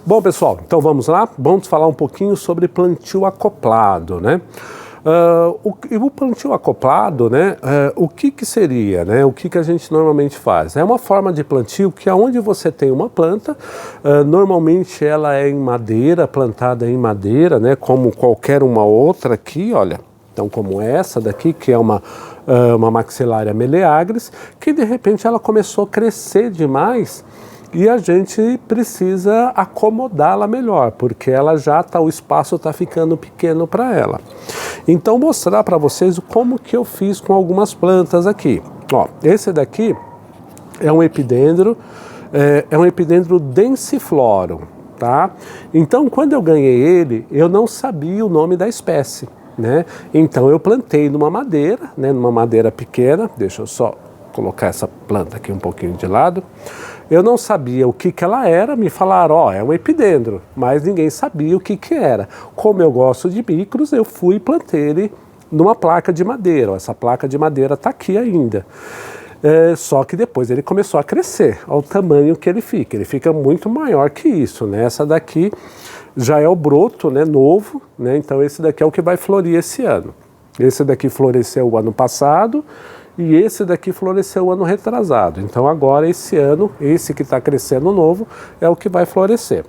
Bom, pessoal, então vamos lá? Vamos falar um pouquinho sobre plantio acoplado, né? O plantio acoplado, né? O que seria, né? O que a gente normalmente faz? É uma forma de plantio que aonde você tem uma planta, normalmente ela é em madeira, plantada em madeira, né? Como qualquer uma outra aqui, olha. Então, como essa daqui, que é uma Maxillaria meleagris, que de repente ela começou a crescer demais e a gente precisa acomodá-la melhor, porque ela já tá, o espaço está ficando pequeno para ela. Então, mostrar para vocês como que eu fiz com algumas plantas aqui. Ó, esse daqui é um epidendro, é um epidendro densiflorum, tá? Então, quando eu ganhei ele, eu não sabia o nome da espécie, né? Então eu plantei numa madeira, né, numa madeira pequena. Deixa eu só colocar essa planta aqui um pouquinho de lado. Eu não sabia o que ela era, me falaram, ó, é um epidendro, mas ninguém sabia o que era. Como eu gosto de micros, eu fui e plantei ele numa placa de madeira. Essa placa de madeira está aqui ainda. Só que depois ele começou a crescer ao tamanho que ele fica muito maior que isso, né? Essa daqui já é o broto, né, novo, né? Então esse daqui é o que vai florir esse ano. Esse daqui floresceu o ano passado e esse daqui floresceu o ano retrasado. Então agora esse ano, esse que está crescendo novo é o que vai florescer.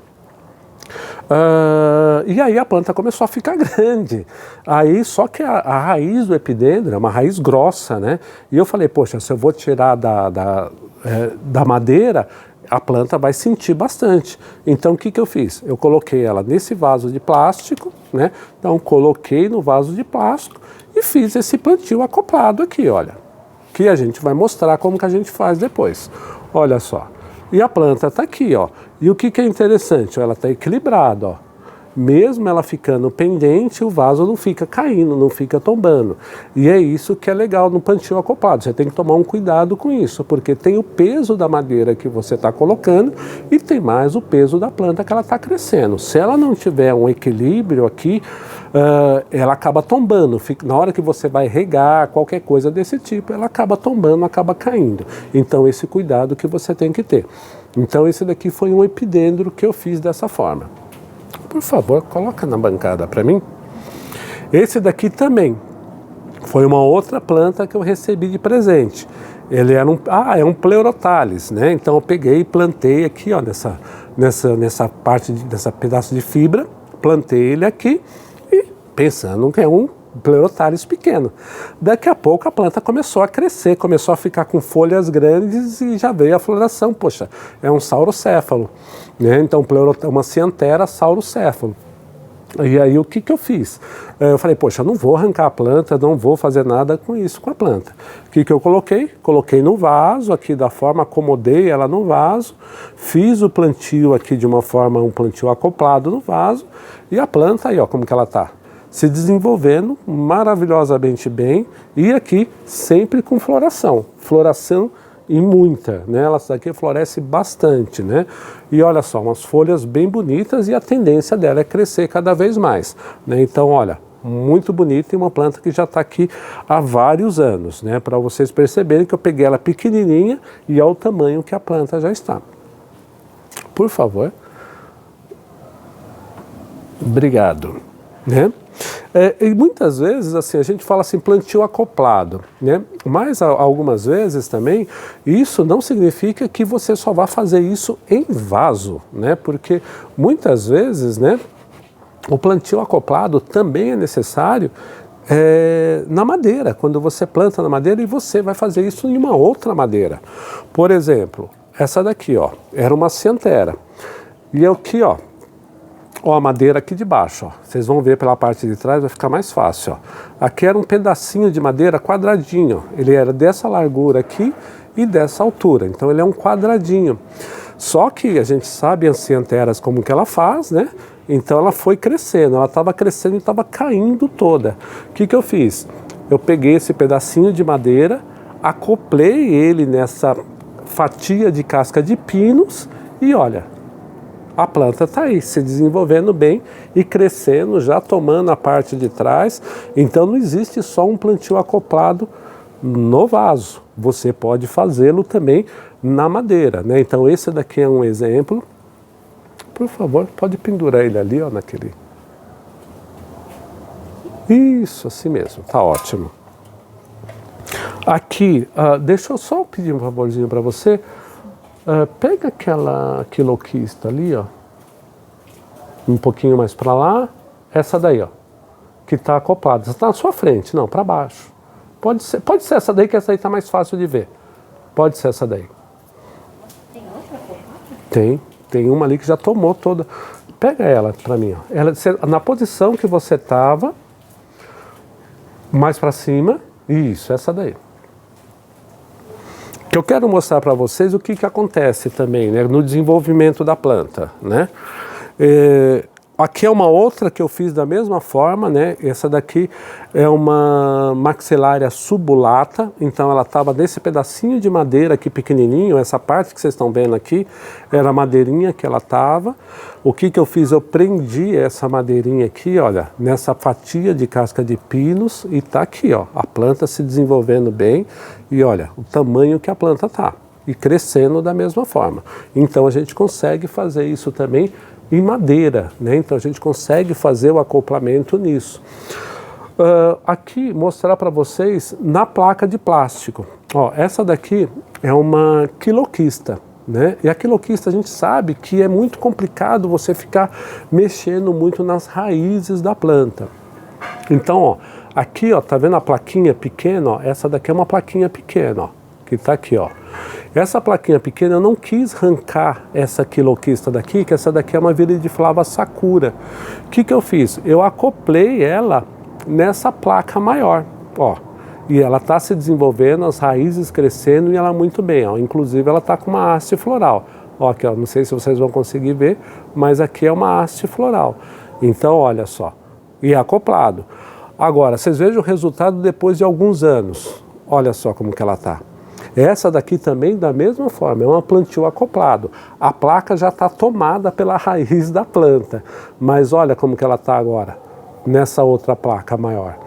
E aí a planta começou a ficar grande. Aí só que a raiz do epidendro é uma raiz grossa, né? E eu falei, poxa, se eu vou tirar da madeira, a planta vai sentir bastante. Então o que eu fiz? Eu coloquei ela nesse vaso de plástico, né? Então coloquei no vaso de plástico e fiz esse plantio acoplado aqui, olha. Que a gente vai mostrar como que a gente faz depois. Olha só. E a planta está aqui, ó. E o que é interessante? Ela está equilibrada, ó. Mesmo ela ficando pendente, o vaso não fica caindo, não fica tombando. E é isso que é legal no plantio acoplado. Você tem que tomar um cuidado com isso, porque tem o peso da madeira que você está colocando e tem mais o peso da planta que ela está crescendo. Se ela não tiver um equilíbrio aqui, ela acaba tombando. Na hora que você vai regar, qualquer coisa desse tipo, ela acaba tombando, acaba caindo. Então esse cuidado que você tem que ter. Então esse daqui foi um epidendro que eu fiz dessa forma. Por favor, coloca na bancada para mim. Esse daqui também foi uma outra planta que eu recebi de presente. Ele era é um Pleurothales, né? Então eu peguei e plantei aqui, ó, nessa parte, nessa pedaço de fibra, plantei ele aqui e pensando que é um Pleurothales pequeno. Daqui a pouco a planta começou a crescer, começou a ficar com folhas grandes e já veio a floração. Poxa, é um saurocéfalo, né? Então uma Cyanthera saurocéfalo. E aí o que eu fiz? Eu falei, poxa, não vou arrancar a planta, não vou fazer nada com isso, com a planta. O que eu coloquei? Coloquei no vaso aqui da forma, acomodei ela no vaso, fiz o plantio aqui de uma forma, um plantio acoplado no vaso, e a planta aí, ó, como que ela tá? Se desenvolvendo maravilhosamente bem e aqui sempre com floração e muita, né? Ela daqui floresce bastante, né? E olha só, umas folhas bem bonitas e a tendência dela é crescer cada vez mais, né? Então, olha, muito bonita e uma planta que já está aqui há vários anos, né? Para vocês perceberem que eu peguei ela pequenininha e ao tamanho que a planta já está. Por favor. Obrigado, né? E muitas vezes assim a gente fala assim plantio acoplado, né? Mas algumas vezes também isso não significa que você só vai fazer isso em vaso, né? Porque muitas vezes, né, o plantio acoplado também é necessário na madeira, quando você planta na madeira e você vai fazer isso em uma outra madeira. Por exemplo, essa daqui, ó, era uma Cyanthera e aqui, ó, a madeira aqui de baixo, ó. Vocês vão ver pela parte de trás, vai ficar mais fácil, ó. Aqui era um pedacinho de madeira quadradinho, ele era dessa largura aqui e dessa altura, então ele é um quadradinho. Só que a gente sabe as Cyantheras como que ela faz, né? Então ela foi crescendo, ela estava crescendo e estava caindo toda. O que eu fiz? Eu peguei esse pedacinho de madeira, acoplei ele nessa fatia de casca de pinos e olha, a planta está aí, se desenvolvendo bem e crescendo, já tomando a parte de trás. Então não existe só um plantio acoplado no vaso. Você pode fazê-lo também na madeira, né? Então esse daqui é um exemplo. por favor, pode pendurar ele ali, ó, naquele... Isso, assim mesmo, tá ótimo. Aqui, deixa eu só pedir um favorzinho para você. Pega aquela quiloquista ali, ó. Um pouquinho mais para lá. Essa daí, ó. Que está acoplada. Está na sua frente, não, para baixo. Pode ser essa daí, que essa aí está mais fácil de ver. Pode ser essa daí. Tem outra acoplada? Tem uma ali que já tomou toda. Pega ela para mim, ó. Ela, na posição que você estava, mais para cima. Isso, essa daí. Que eu quero mostrar para vocês o que acontece também, né, no desenvolvimento da planta, né? Aqui é uma outra que eu fiz da mesma forma, né? Essa daqui é uma maxilária subulata, então ela estava nesse pedacinho de madeira aqui pequenininho, essa parte que vocês estão vendo aqui, era a madeirinha que ela estava. O que eu fiz? Eu prendi essa madeirinha aqui, olha, nessa fatia de casca de pinos e tá aqui, ó, a planta se desenvolvendo bem e olha, o tamanho que a planta tá e crescendo da mesma forma. Então a gente consegue fazer isso também em madeira, né? Então a gente consegue fazer o acoplamento nisso. Aqui mostrar para vocês na placa de plástico. Ó, essa daqui é uma quiloquista, né? E a quiloquista a gente sabe que é muito complicado você ficar mexendo muito nas raízes da planta. Então, ó, aqui, ó, tá vendo a plaquinha pequena? Ó, essa daqui é uma plaquinha pequena, ó, que tá aqui, ó. Essa plaquinha pequena eu não quis arrancar essa quiloquista daqui, que essa daqui é uma viridiflava sakura. O que eu fiz? Eu acoplei ela nessa placa maior, ó. E ela está se desenvolvendo, as raízes crescendo e ela muito bem, ó. Inclusive ela está com uma haste floral. Ó, aqui, ó, não sei se vocês vão conseguir ver, mas aqui é uma haste floral. Então, olha só, e é acoplado. Agora, vocês vejam o resultado depois de alguns anos. Olha só como que ela está. Essa daqui também da mesma forma, é uma plantio acoplado. A placa já está tomada pela raiz da planta, mas olha como que ela está agora, nessa outra placa maior.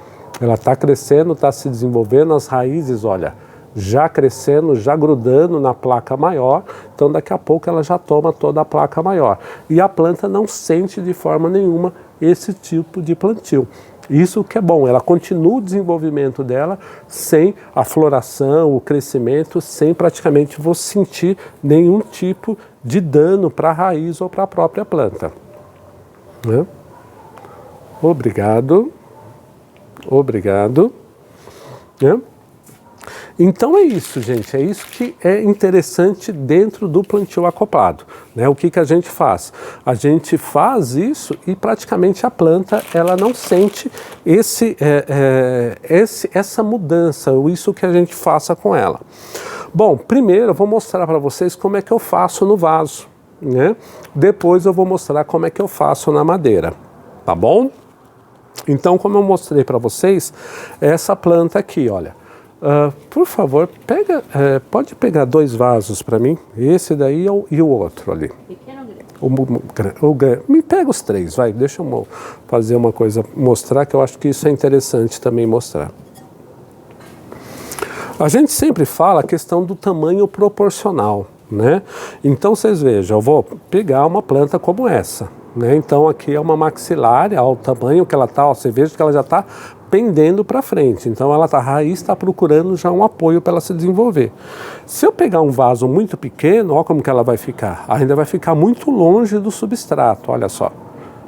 Ela está crescendo, está se desenvolvendo, as raízes, olha, já crescendo, já grudando na placa maior, então daqui a pouco ela já toma toda a placa maior. E a planta não sente de forma nenhuma esse tipo de plantio. Isso que é bom, ela continua o desenvolvimento dela sem a floração, o crescimento, sem praticamente você sentir nenhum tipo de dano para a raiz ou para a própria planta. Né? Obrigado. Obrigado. Né? Então é isso, gente, é isso que é interessante dentro do plantio acoplado, né? O que a gente faz? A gente faz isso e praticamente a planta ela não sente essa mudança, ou isso que a gente faça com ela. Bom, primeiro eu vou mostrar para vocês como é que eu faço no vaso, né? Depois eu vou mostrar como é que eu faço na madeira, tá bom? Então, como eu mostrei para vocês, essa planta aqui, olha. Por favor, pode pegar 2 vasos para mim, esse daí e o outro ali. Pequeno ou grande? Me pega os 3, vai, deixa eu fazer uma coisa, mostrar que eu acho que isso é interessante também mostrar. A gente sempre fala a questão do tamanho proporcional, né? Então vocês vejam, eu vou pegar uma planta como essa, né? Então aqui é uma maxilária, ó, o tamanho que ela está, você veja que ela já está pendendo para frente, então a raiz está procurando já um apoio para ela se desenvolver. Se eu pegar um vaso muito pequeno, olha como que ela vai ficar, ainda vai ficar muito longe do substrato, olha só,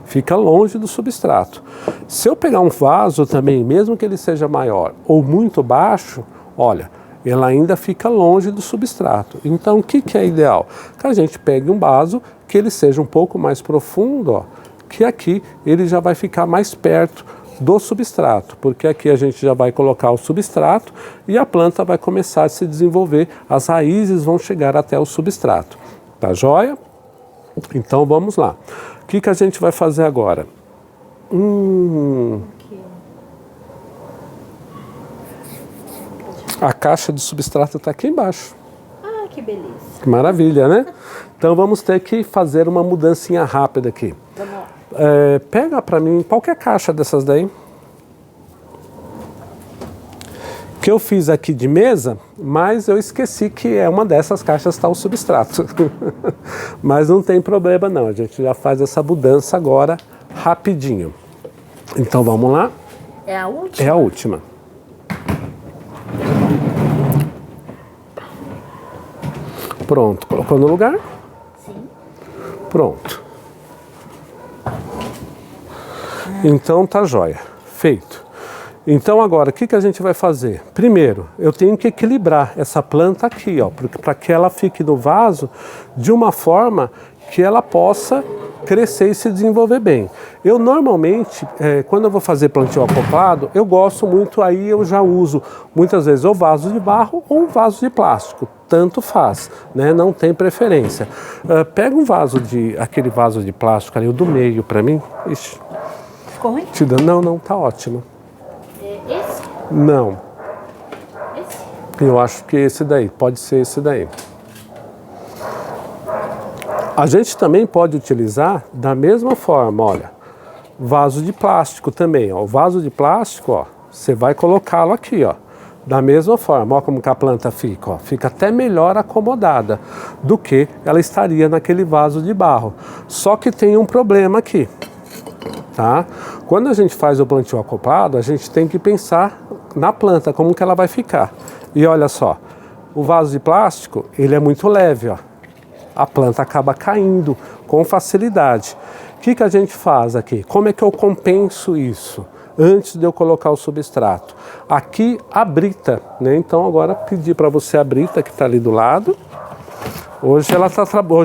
fica longe do substrato. Se eu pegar um vaso também, mesmo que ele seja maior ou muito baixo, olha, ela ainda fica longe do substrato. Então o que é ideal? Que a gente pegue um vaso que ele seja um pouco mais profundo, ó, que aqui ele já vai ficar mais perto do substrato, porque aqui a gente já vai colocar o substrato e a planta vai começar a se desenvolver, as raízes vão chegar até o substrato. Tá joia? Então vamos lá. O que a gente vai fazer agora? A caixa de substrato está aqui embaixo. Ah, que beleza. Maravilha, né? Então vamos ter que fazer uma mudancinha rápida aqui. Vamos lá. Pega para mim qualquer caixa dessas daí. que eu fiz aqui de mesa, mas eu esqueci que uma dessas caixas está o substrato. Mas não tem problema não, a gente já faz essa mudança agora rapidinho. Então vamos lá. É a última? É a última. Pronto, colocou no lugar? Sim. Pronto. Então tá jóia, feito. Então agora, o que a gente vai fazer? Primeiro, eu tenho que equilibrar essa planta aqui, ó, para que ela fique no vaso de uma forma que ela possa crescer e se desenvolver bem. Eu normalmente, quando eu vou fazer plantio acoplado, eu gosto muito, aí eu já uso muitas vezes ou vaso de barro ou um vaso de plástico, tanto faz, né? Não tem preferência. Pega um vaso aquele vaso de plástico ali, o do meio para mim. Ixi. Ficou ruim? Não, tá ótimo. Esse? Não. Esse? Eu acho que esse daí, pode ser esse daí. A gente também pode utilizar da mesma forma, olha, vaso de plástico também, ó. O vaso de plástico, ó, você vai colocá-lo aqui, ó, da mesma forma, ó como que a planta fica, ó, fica até melhor acomodada do que ela estaria naquele vaso de barro. Só que tem um problema aqui, tá? Quando a gente faz o plantio acoplado, a gente tem que pensar na planta, como que ela vai ficar. E olha só, o vaso de plástico, ele é muito leve, ó. A planta acaba caindo com facilidade. O que a gente faz aqui? Como é que eu compenso isso antes de eu colocar o substrato? Aqui a brita, né? Então agora pedir para você a brita que está ali do lado. Hoje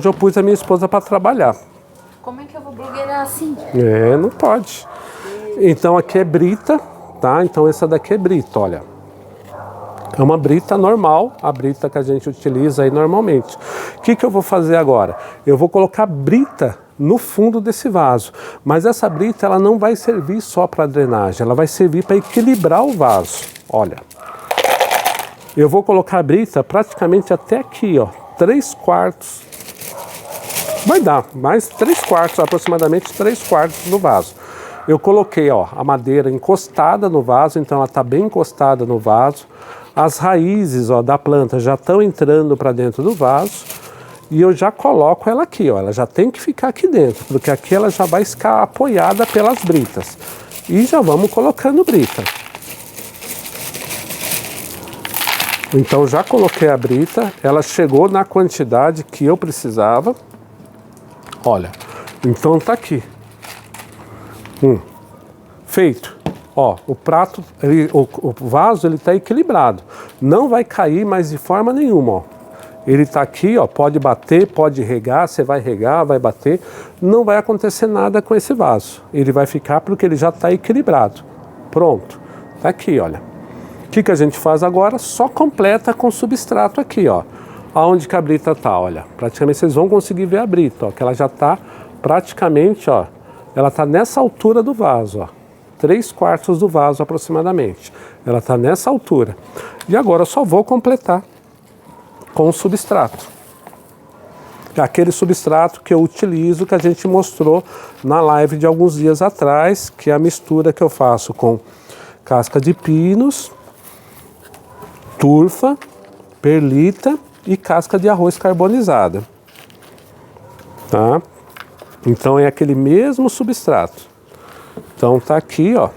eu pus a minha esposa para trabalhar. Como é que eu vou blogueirar assim? Não pode. Então aqui é brita, tá? Então essa daqui é brita, olha. É uma brita normal, a brita que a gente utiliza aí normalmente. O que eu vou fazer agora? Eu vou colocar brita no fundo desse vaso. Mas essa brita, ela não vai servir só para drenagem, ela vai servir para equilibrar o vaso. Olha. Eu vou colocar a brita praticamente até aqui, ó. 3/4. Vai dar, mais 3/4, aproximadamente 3/4 do vaso. Eu coloquei, ó, a madeira encostada no vaso, então ela está bem encostada no vaso. As raízes, ó, da planta já estão entrando para dentro do vaso e eu já coloco ela aqui, ó, ela já tem que ficar aqui dentro, porque aqui ela já vai ficar apoiada pelas britas. E já vamos colocando brita. Então já coloquei a brita, ela chegou na quantidade que eu precisava. Olha, então tá aqui. Feito. Ó, o prato, o vaso, ele está equilibrado. Não vai cair mais de forma nenhuma, ó. Ele está aqui, ó, pode bater, pode regar, você vai regar, vai bater. Não vai acontecer nada com esse vaso. Ele vai ficar porque ele já está equilibrado. Pronto. Tá aqui, olha. O que a gente faz agora? Só completa com substrato aqui, ó. Aonde que a brita tá, olha. Praticamente vocês vão conseguir ver a brita, ó, que ela já está praticamente, ó. Ela está nessa altura do vaso, ó. 3/4 do vaso aproximadamente. Ela está nessa altura. E agora eu só vou completar com o substrato. Aquele substrato que eu utilizo, que a gente mostrou na live de alguns dias atrás, que é a mistura que eu faço com casca de pinos, turfa, perlita e casca de arroz carbonizada. Tá? Então é aquele mesmo substrato. Então tá aqui, ó.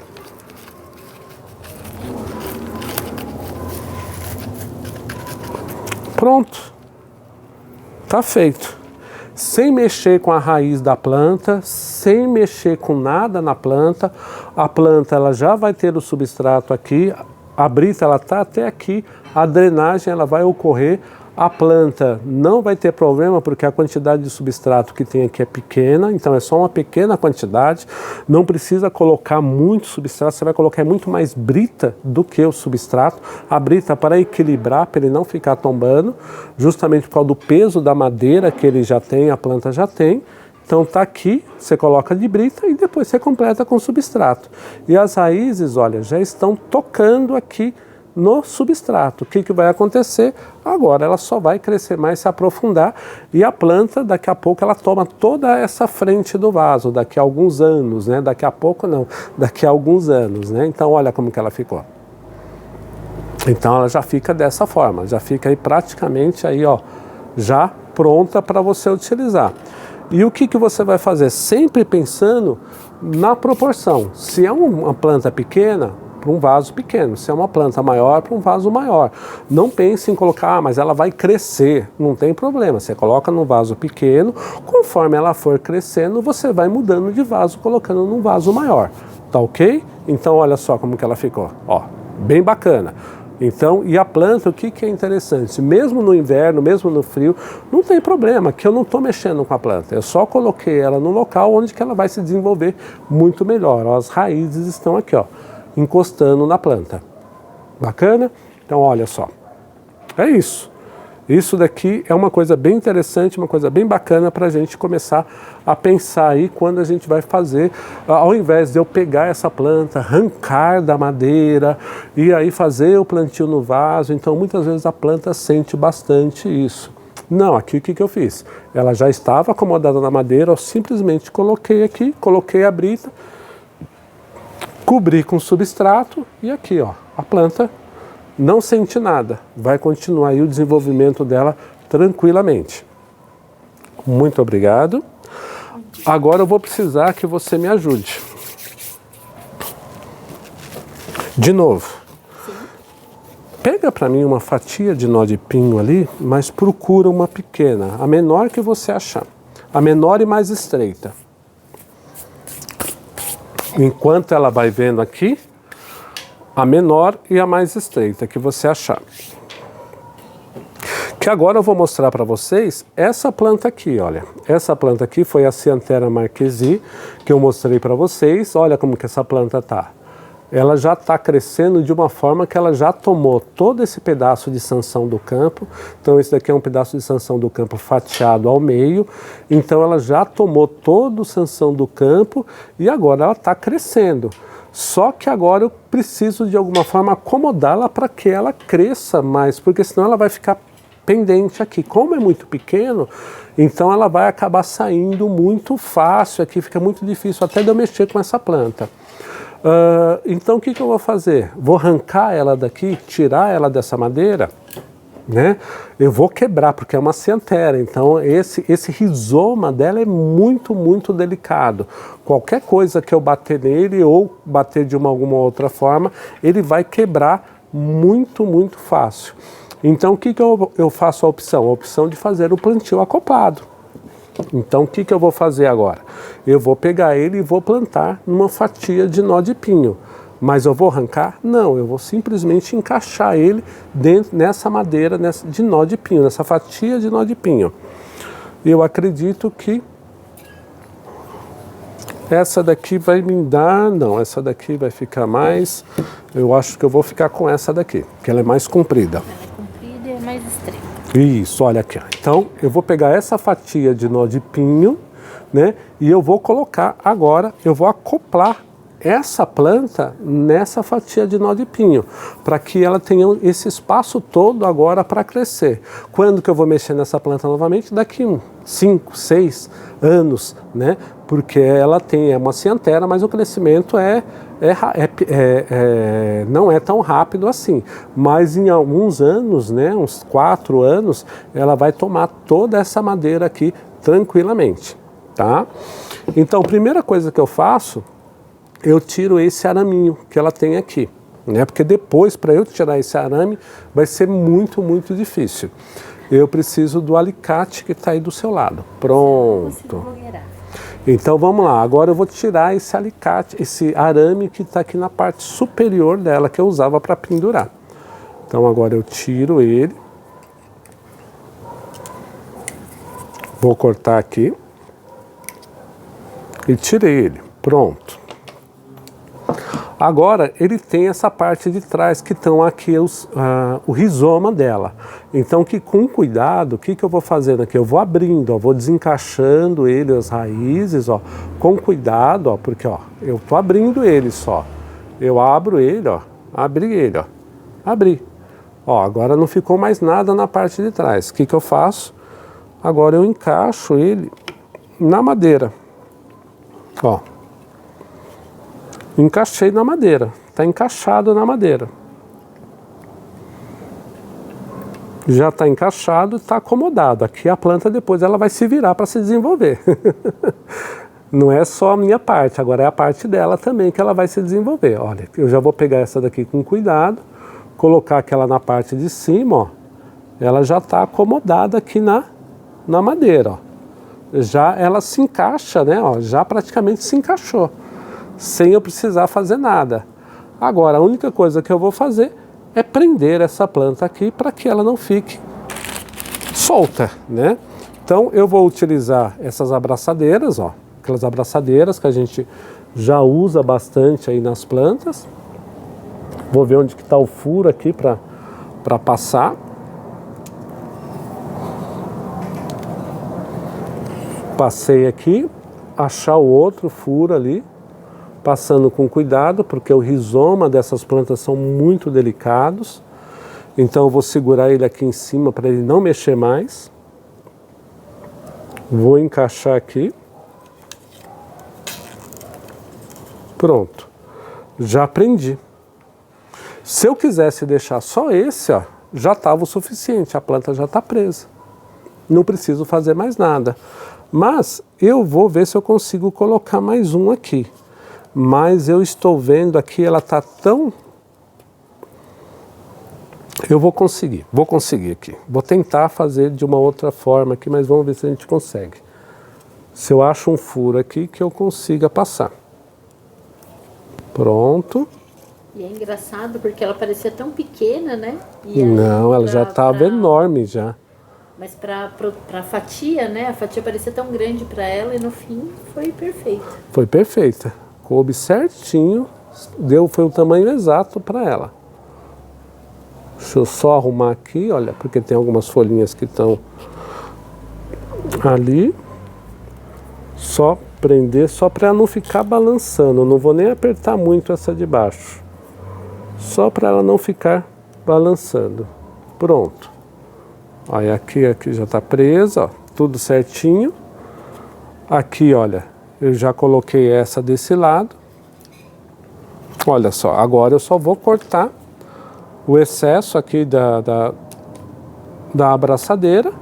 Pronto. Tá feito. Sem mexer com a raiz da planta, sem mexer com nada na planta. A planta ela já vai ter o substrato aqui. A brita ela tá até aqui. A drenagem ela vai ocorrer. A planta não vai ter problema porque a quantidade de substrato que tem aqui é pequena, então é só uma pequena quantidade, não precisa colocar muito substrato, você vai colocar muito mais brita do que o substrato. A brita para equilibrar, para ele não ficar tombando, justamente por causa do peso da madeira que ele já tem, a planta já tem. Então tá aqui, você coloca de brita e depois você completa com substrato. E as raízes, olha, já estão tocando aqui no substrato. O que vai acontecer? Agora ela só vai crescer mais, se aprofundar e a planta daqui a pouco ela toma toda essa frente do vaso, daqui a alguns anos, né? Daqui a pouco não, daqui a alguns anos, né? Então olha como que ela ficou. Então ela já fica dessa forma, já fica aí praticamente aí, ó, já pronta para você utilizar. E o que você vai fazer? Sempre pensando na proporção. Se é uma planta pequena, para um vaso pequeno. Se é uma planta maior, para um vaso maior. Não pense em colocar, mas ela vai crescer. Não tem problema. Você coloca num vaso pequeno, conforme ela for crescendo, você vai mudando de vaso, colocando num vaso maior. Tá ok? Então olha só como que ela ficou. Ó, bem bacana. Então, e a planta, o que é interessante? Mesmo no inverno, mesmo no frio, não tem problema, que eu não estou mexendo com a planta. Eu só coloquei ela no local onde que ela vai se desenvolver muito melhor. Ó, as raízes estão aqui, ó, encostando na planta. Bacana? Então, olha só. É isso. Isso daqui é uma coisa bem interessante, uma coisa bem bacana para a gente começar a pensar aí quando a gente vai fazer, ao invés de eu pegar essa planta, arrancar da madeira e aí fazer o plantio no vaso. Então muitas vezes a planta sente bastante isso. Não, aqui o que eu fiz? Ela já estava acomodada na madeira, eu simplesmente coloquei aqui, coloquei a brita, cobri com substrato e aqui, ó, a planta não sente nada, vai continuar aí o desenvolvimento dela tranquilamente. Muito obrigado. Agora eu vou precisar que você me ajude. De novo. Sim. Pega para mim uma fatia de nó de pinho ali, mas procura uma pequena, a menor que você achar. A menor e mais estreita. Enquanto ela vai vendo aqui, a menor e a mais estreita que você achar. Que agora eu vou mostrar para vocês essa planta aqui, olha. Essa planta aqui foi a Cyanthera marquesi, que eu mostrei para vocês. Olha como que essa planta tá. Ela já está crescendo de uma forma que ela já tomou todo esse pedaço de sanção do campo. Então esse daqui é um pedaço de sanção do campo fatiado ao meio. Então ela já tomou todo o sanção do campo e agora ela está crescendo. Só que agora eu preciso de alguma forma acomodá-la para que ela cresça mais, porque senão ela vai ficar pendente aqui. Como é muito pequeno, então ela vai acabar saindo muito fácil aqui, fica muito difícil até de eu mexer com essa planta. Então o que eu vou fazer? Vou arrancar ela daqui, tirar ela dessa madeira, né? Eu vou quebrar, porque é uma Cyanthera, então esse rizoma dela é muito, muito delicado. Qualquer coisa que eu bater nele ou bater de alguma outra forma, ele vai quebrar muito, muito fácil. Então o que eu faço a opção? A opção de fazer o plantio acoplado. Então o que eu vou fazer agora? Eu vou pegar ele e vou plantar numa fatia de nó de pinho. Mas eu vou arrancar? Não, eu vou simplesmente encaixar ele dentro, nessa madeira de nó de pinho, nessa fatia de nó de pinho. Eu acredito que essa daqui vai me dar... Não, essa daqui vai ficar mais... Eu acho que eu vou ficar com essa daqui, que ela é mais comprida. Ela é comprida e é mais estreita. Isso, olha aqui. Então, eu vou pegar essa fatia de nó de pinho, né? E eu vou colocar agora, eu vou acoplar essa planta nessa fatia de nó de pinho, para que ela tenha esse espaço todo agora para crescer. Quando que eu vou mexer nessa planta novamente? Daqui 5, 6 anos, né? Porque ela é uma Cyanthera, mas o crescimento não é tão rápido assim. Mas em alguns anos, né, uns 4 anos, ela vai tomar toda essa madeira aqui tranquilamente, tá? Então, a primeira coisa que eu faço, eu tiro esse araminho que ela tem aqui, né? Porque depois, para eu tirar esse arame, vai ser muito, muito difícil. Eu preciso do alicate que está aí do seu lado. Pronto. Então vamos lá, agora eu vou tirar esse alicate, esse arame que está aqui na parte superior dela, que eu usava para pendurar. Então agora eu tiro ele. Vou cortar aqui. E tirei ele. Pronto. Agora, ele tem essa parte de trás, que estão aqui o rizoma dela. Então, com cuidado, o que eu vou fazendo aqui? Eu vou abrindo, ó, vou desencaixando ele, as raízes, ó, com cuidado, ó, porque ó, eu estou abrindo ele só. Eu abro ele, ó, abri ele, ó, abri. Ó, agora não ficou mais nada na parte de trás. O que eu faço? Agora eu encaixo ele na madeira. Ó. Encaixei na madeira, está encaixado na madeira. Já está encaixado, está acomodado. Aqui a planta depois ela vai se virar para se desenvolver. Não é só a minha parte, agora é a parte dela também que ela vai se desenvolver. Olha, eu já vou pegar essa daqui com cuidado, colocar aquela na parte de cima, ó. Ela já está acomodada aqui na madeira, ó. Já ela se encaixa, né? Ó, já praticamente se encaixou, sem eu precisar fazer nada. Agora, a única coisa que eu vou fazer é prender essa planta aqui para que ela não fique solta, né? Então, eu vou utilizar essas abraçadeiras, ó. Aquelas abraçadeiras que a gente já usa bastante aí nas plantas. Vou ver onde que está o furo aqui para passar. Passei aqui, achar o outro furo ali, passando com cuidado, porque o rizoma dessas plantas são muito delicados. Então eu vou segurar ele aqui em cima para ele não mexer mais. Vou encaixar aqui. Pronto, já prendi. Se eu quisesse deixar só esse, ó, já estava o suficiente, a planta já está presa. Não preciso fazer mais nada. Mas eu vou ver se eu consigo colocar mais um aqui. Mas eu estou vendo aqui, ela está tão... Eu vou conseguir aqui. Vou tentar fazer de uma outra forma aqui, mas vamos ver se a gente consegue. Se eu acho um furo aqui que eu consiga passar. Pronto. E é engraçado porque ela parecia tão pequena, né? Não, ela já estava enorme já. Mas para a fatia, né? A fatia parecia tão grande para ela e no fim foi perfeita. Foi perfeita. Coube certinho, foi o tamanho exato para ela. Deixa eu só arrumar aqui, olha, porque tem algumas folhinhas que estão ali. Só prender, só para ela não ficar balançando. Eu não vou nem apertar muito essa de baixo. Só para ela não ficar balançando. Pronto. Olha, aqui já está presa, ó, tudo certinho. Aqui, olha, eu já coloquei essa desse lado. Olha só, agora eu só vou cortar o excesso aqui da abraçadeira.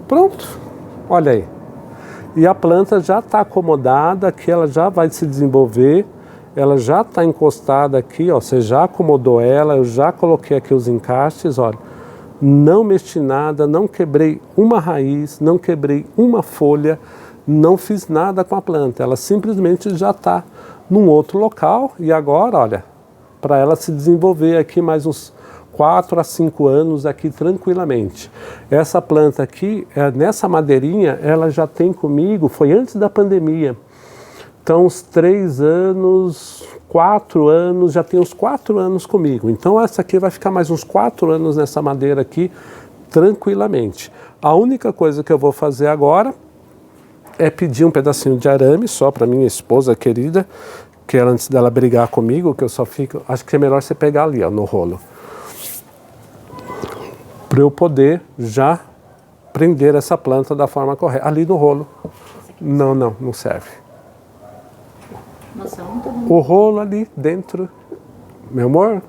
Pronto, olha aí. E a planta já está acomodada, aqui ela já vai se desenvolver. Ela já está encostada aqui, ó, você já acomodou ela, eu já coloquei aqui os encaixes, olha. Não mexi nada, não quebrei uma raiz, não quebrei uma folha, não fiz nada com a planta. Ela simplesmente já está num outro local e agora, olha, para ela se desenvolver aqui mais uns 4 a 5 anos aqui tranquilamente. Essa planta aqui, nessa madeirinha, ela já tem comigo, foi antes da pandemia. Então, uns 3 anos, 4 anos, já tem uns 4 anos comigo. Então, essa aqui vai ficar mais uns 4 anos nessa madeira aqui, tranquilamente. A única coisa que eu vou fazer agora é pedir um pedacinho de arame só para minha esposa querida, que ela, antes dela brigar comigo, que eu só fico... Acho que é melhor você pegar ali, ó, no rolo. Para eu poder já prender essa planta da forma correta. Ali no rolo. Não serve. Nossa, muito ruim. O rolo ali dentro. Meu amor?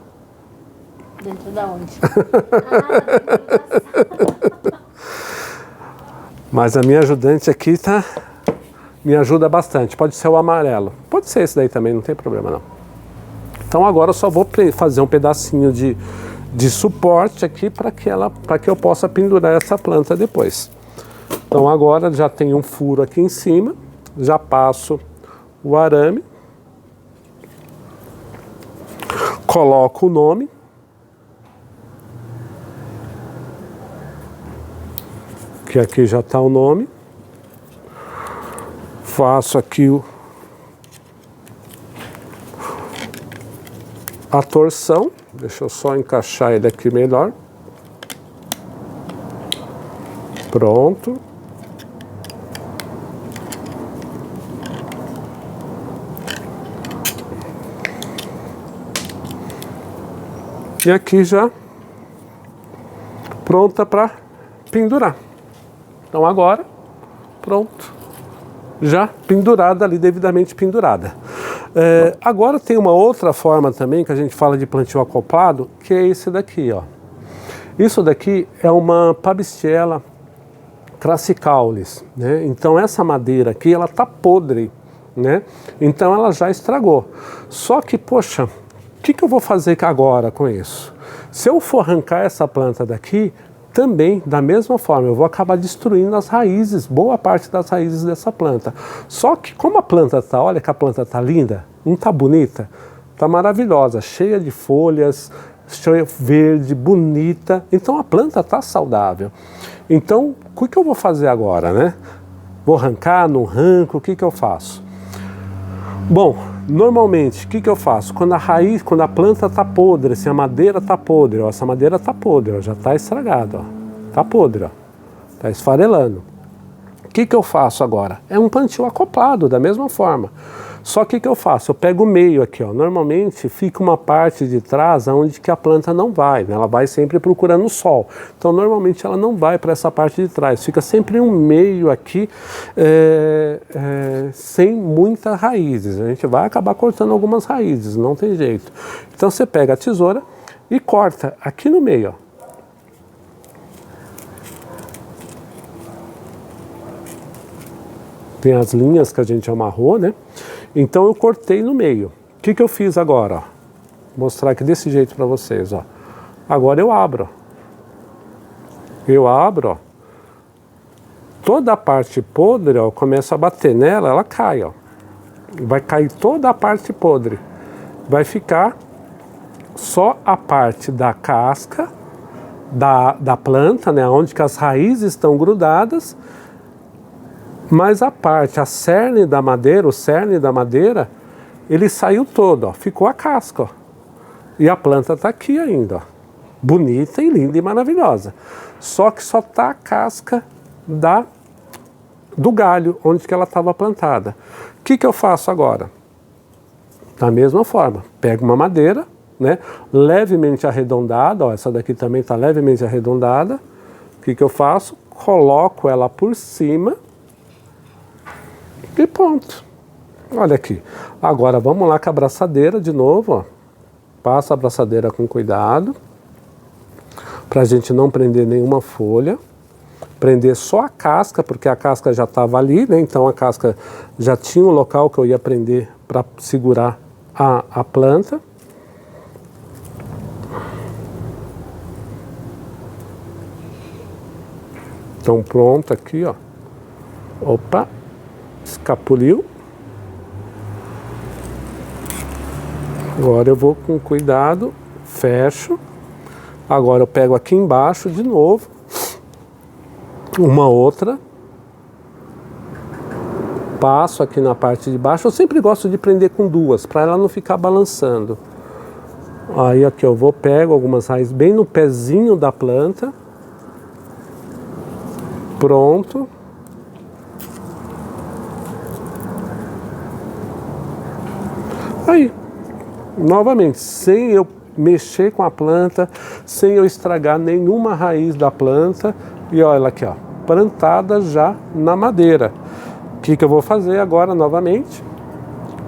Dentro da onde? Mas a minha ajudante aqui me ajuda bastante. Pode ser o amarelo. Pode ser esse daí também, não tem problema não. Então agora eu só vou fazer um pedacinho de suporte aqui para que eu possa pendurar essa planta depois. Então agora já tem um furo aqui em cima. Já passo o arame. Coloco o nome. Que aqui já está o nome. Faço aqui a torção. Deixa eu só encaixar ele aqui melhor. Pronto. E aqui já pronta para pendurar. Então agora, pronto. Já pendurada ali, devidamente pendurada. Agora tem uma outra forma também que a gente fala de plantio acoplado, que é esse daqui, ó. Isso daqui é uma Pabistiella crassicaulis, né? Então essa madeira aqui, ela tá podre, né? Então ela já estragou. Só que, poxa, o que eu vou fazer agora com isso? Se eu for arrancar essa planta daqui, também, da mesma forma, eu vou acabar destruindo as raízes, boa parte das raízes dessa planta. Só que como a planta tá, olha que a planta tá linda, não tá bonita? Tá maravilhosa, cheia de folhas, cheia verde, bonita. Então a planta tá saudável. Então, o que eu vou fazer agora, né? Vou arrancar, não arranco, o que eu faço? Bom, normalmente, o que eu faço? Quando a planta está podre, se a madeira está podre, ó, essa madeira está podre, ó, já está estragada, está podre, está esfarelando. O que eu faço agora? É um plantio acoplado, da mesma forma. Só que o que eu faço? Eu pego o meio aqui, ó. Normalmente fica uma parte de trás onde que a planta não vai, né? Ela vai sempre procurando o sol. Então normalmente ela não vai para essa parte de trás. Fica sempre um meio aqui sem muitas raízes. A gente vai acabar cortando algumas raízes, não tem jeito. Então você pega a tesoura e corta aqui no meio, ó. Tem as linhas que a gente amarrou, né? Então eu cortei no meio. O que eu fiz agora? Ó? Vou mostrar aqui desse jeito para vocês, ó. Agora eu abro. Eu abro, ó. Toda a parte podre, ó, eu começo a bater nela, ela cai, ó. Vai cair toda a parte podre. Vai ficar só a parte da casca da planta, né? Onde que as raízes estão grudadas. Mas a cerne da madeira, o cerne da madeira, ele saiu todo, ó, ficou a casca, ó. E a planta está aqui ainda, ó, bonita e linda e maravilhosa. Só que só está a casca do galho, onde que ela estava plantada. O que eu faço agora? Da mesma forma, pego uma madeira, né, levemente arredondada, ó, essa daqui também está levemente arredondada. O que eu faço? Coloco ela por cima. E pronto. Olha aqui. Agora vamos lá com a abraçadeira de novo, ó. Passa a abraçadeira com cuidado, para a gente não prender nenhuma folha. Prender só a casca, porque a casca já estava ali, né? Então a casca já tinha um local que eu ia prender para segurar a planta. Então pronto aqui, ó. Opa! Escapuliu. Agora eu vou com cuidado, fecho. Agora eu pego aqui embaixo de novo, uma outra. Passo aqui na parte de baixo. Eu sempre gosto de prender com duas, para ela não ficar balançando. Aí aqui eu vou, pego algumas raízes bem no pezinho da planta. Pronto. Aí, novamente, sem eu mexer com a planta, sem eu estragar nenhuma raiz da planta. E olha aqui, ó, plantada já na madeira. O que eu vou fazer agora novamente?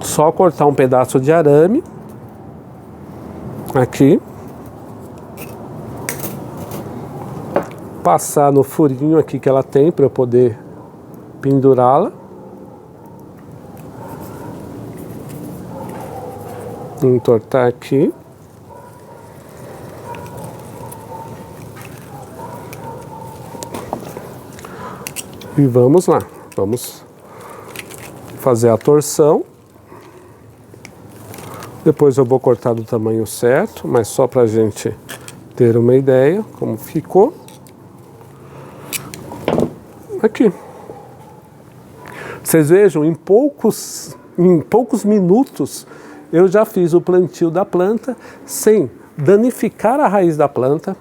Só cortar um pedaço de arame. Aqui. Passar no furinho aqui que ela tem para eu poder pendurá-la. Entortar aqui. E vamos lá. Vamos fazer a torção. Depois eu vou cortar do tamanho certo, mas só para a gente ter uma ideia como ficou. Aqui. Vocês vejam, em poucos minutos eu já fiz o plantio da planta sem danificar a raiz da planta,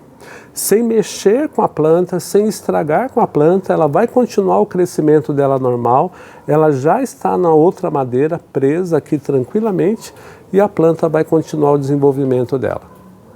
sem mexer com a planta, sem estragar com a planta. Ela vai continuar o crescimento dela normal, ela já está na outra madeira presa aqui tranquilamente e a planta vai continuar o desenvolvimento dela.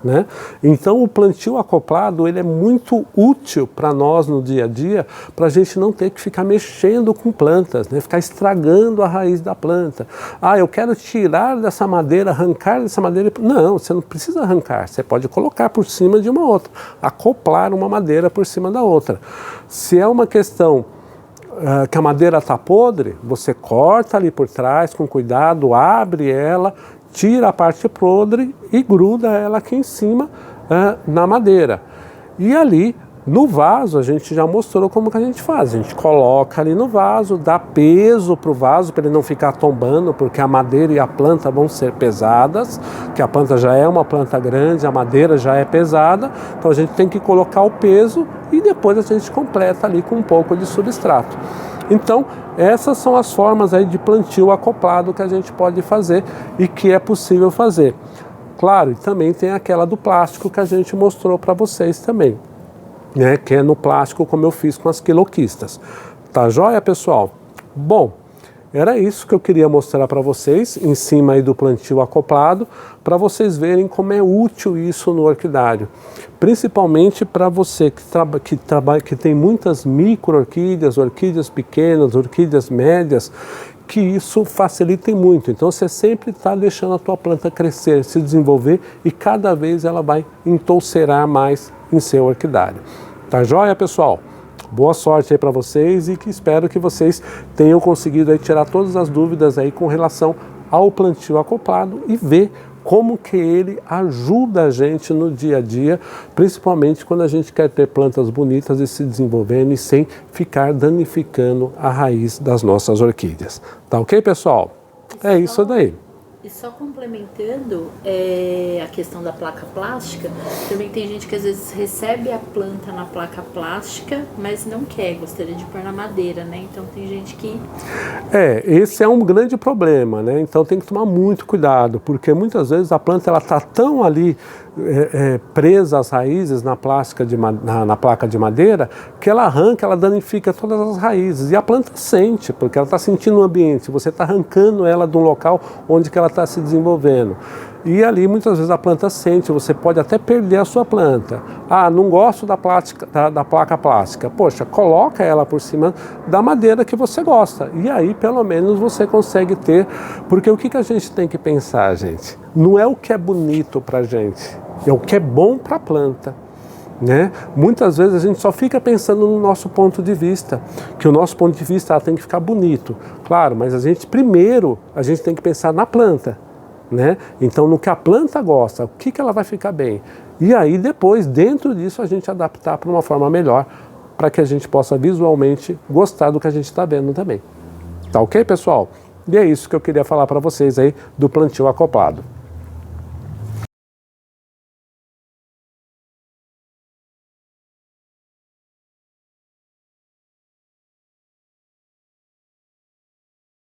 né? Então o plantio acoplado ele é muito útil para nós no dia a dia, para a gente não ter que ficar mexendo com plantas, né? Ficar estragando a raiz da planta. Ah, eu quero tirar dessa madeira, arrancar dessa madeira. Não, você não precisa arrancar, você pode colocar por cima de uma outra, acoplar uma madeira por cima da outra. Se é uma questão que a madeira está podre, você corta ali por trás com cuidado, abre ela, tira a parte podre e gruda ela aqui em cima na madeira. E ali no vaso a gente já mostrou como que a gente faz. A gente coloca ali no vaso, dá peso para o vaso para ele não ficar tombando, porque a madeira e a planta vão ser pesadas, que a planta já é uma planta grande, a madeira já é pesada, então a gente tem que colocar o peso e depois a gente completa ali com um pouco de substrato. Então, essas são as formas aí de plantio acoplado que a gente pode fazer e que é possível fazer. Claro, e também tem aquela do plástico que a gente mostrou para vocês também, né? Que é no plástico como eu fiz com as quiloquistas. Tá joia, pessoal? Bom, era isso que eu queria mostrar para vocês, em cima aí do plantio acoplado, para vocês verem como é útil isso no orquidário. Principalmente para você que tem muitas micro-orquídeas, orquídeas pequenas, orquídeas médias, que isso facilita muito. Então você sempre está deixando a tua planta crescer, se desenvolver e cada vez ela vai entolcerar mais em seu orquidário. Tá joia, pessoal? Boa sorte aí para vocês e que espero que vocês tenham conseguido aí tirar todas as dúvidas aí com relação ao plantio acoplado e ver como que ele ajuda a gente no dia a dia, principalmente quando a gente quer ter plantas bonitas e se desenvolvendo e sem ficar danificando a raiz das nossas orquídeas. Tá ok, pessoal? É isso daí. E só complementando a questão da placa plástica, também tem gente que às vezes recebe a planta na placa plástica, mas não quer, gostaria de pôr na madeira, né? Então tem gente que... Esse é um grande problema, né? Então tem que tomar muito cuidado, porque muitas vezes a planta ela está tão ali presa às raízes na placa de madeira, que ela arranca, ela danifica todas as raízes. E a planta sente, porque ela está sentindo o ambiente, você está arrancando ela de um local onde que ela está se desenvolvendo. E ali muitas vezes a planta sente, você pode até perder a sua planta. Ah, não gosto da placa plástica. Poxa, coloca ela por cima da madeira que você gosta. E aí pelo menos você consegue ter, porque o que a gente tem que pensar, gente? Não é o que é bonito pra gente, é o que é bom para a planta. Né? Muitas vezes a gente só fica pensando no nosso ponto de vista, que o nosso ponto de vista tem que ficar bonito. Claro, mas primeiro a gente tem que pensar na planta. Né? Então no que a planta gosta, o que ela vai ficar bem. E aí depois, dentro disso, a gente adaptar para uma forma melhor, para que a gente possa visualmente gostar do que a gente está vendo também. Tá ok, pessoal? E é isso que eu queria falar para vocês aí do plantio acoplado.